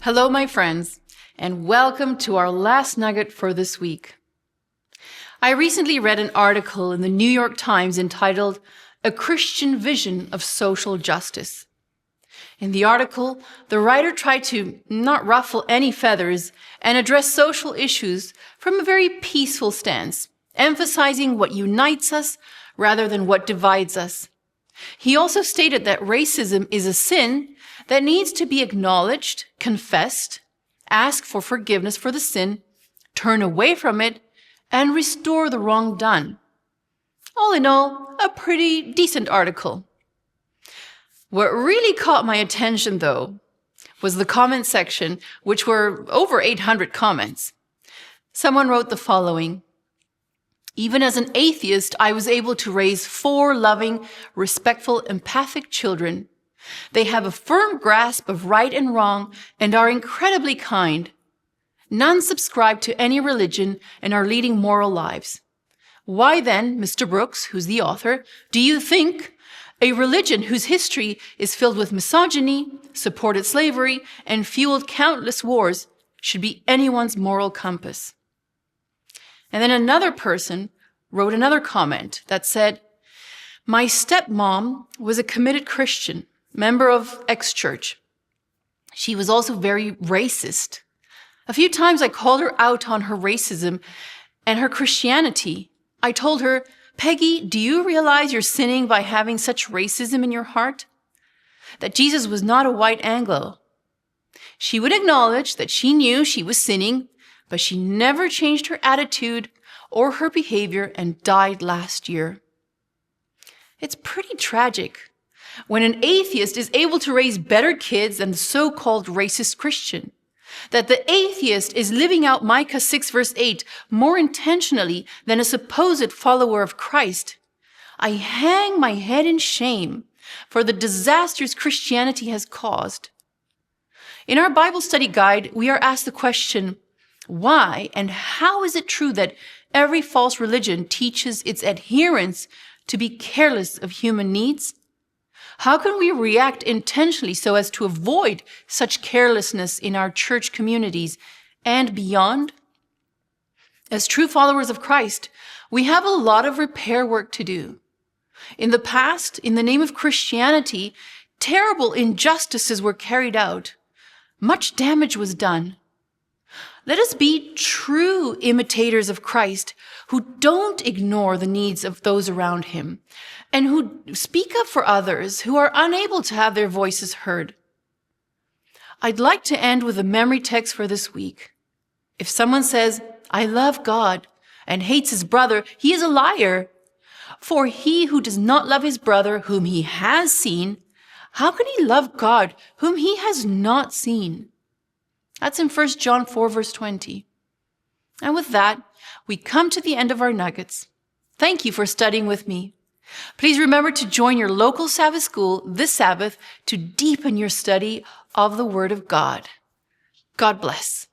Hello, my friends, and welcome to our last nugget for this week. I recently read an article in the New York Times entitled, "A Christian Vision of Social Justice." In the article, the writer tried to not ruffle any feathers and address social issues from a very peaceful stance, emphasizing what unites us rather than what divides us. He also stated that racism is a sin that needs to be acknowledged, confessed, ask for forgiveness for the sin, turn away from it, and restore the wrong done. All in all, a pretty decent article. What really caught my attention, though, was the comment section, which were over 800 comments. Someone wrote the following: "Even as an atheist, I was able to raise 4 loving, respectful, empathic children. They have a firm grasp of right and wrong and are incredibly kind. None subscribe to any religion and are leading moral lives. Why then, Mr. Brooks, who's the author, do you think a religion whose history is filled with misogyny, supported slavery, and fueled countless wars should be anyone's moral compass?" And then another person wrote another comment that said, "My stepmom was a committed Christian, member of X church. She was also very racist. A few times I called her out on her racism and her Christianity. I told her, 'Peggy, do you realize you're sinning by having such racism in your heart? That Jesus was not a white Anglo.' She would acknowledge that she knew she was sinning, but she never changed her attitude or her behavior and died last year." It's pretty tragic when an atheist is able to raise better kids than the so-called racist Christian, that the atheist is living out Micah 6 verse 8 more intentionally than a supposed follower of Christ. I hang my head in shame for the disasters Christianity has caused. In our Bible study guide, we are asked the question, why and how is it true that every false religion teaches its adherents to be careless of human needs? How can we react intentionally so as to avoid such carelessness in our church communities and beyond? As true followers of Christ, we have a lot of repair work to do. In the past, in the name of Christianity, terrible injustices were carried out. Much damage was done. Let us be true imitators of Christ who don't ignore the needs of those around him and who speak up for others who are unable to have their voices heard. I'd like to end with a memory text for this week. If someone says, "I love God," and hates his brother, he is a liar. For he who does not love his brother whom he has seen, how can he love God whom he has not seen? That's in 1 John 4 verse 20. And with that, we come to the end of our nuggets. Thank you for studying with me. Please remember to join your local Sabbath school this Sabbath to deepen your study of the Word of God. God bless.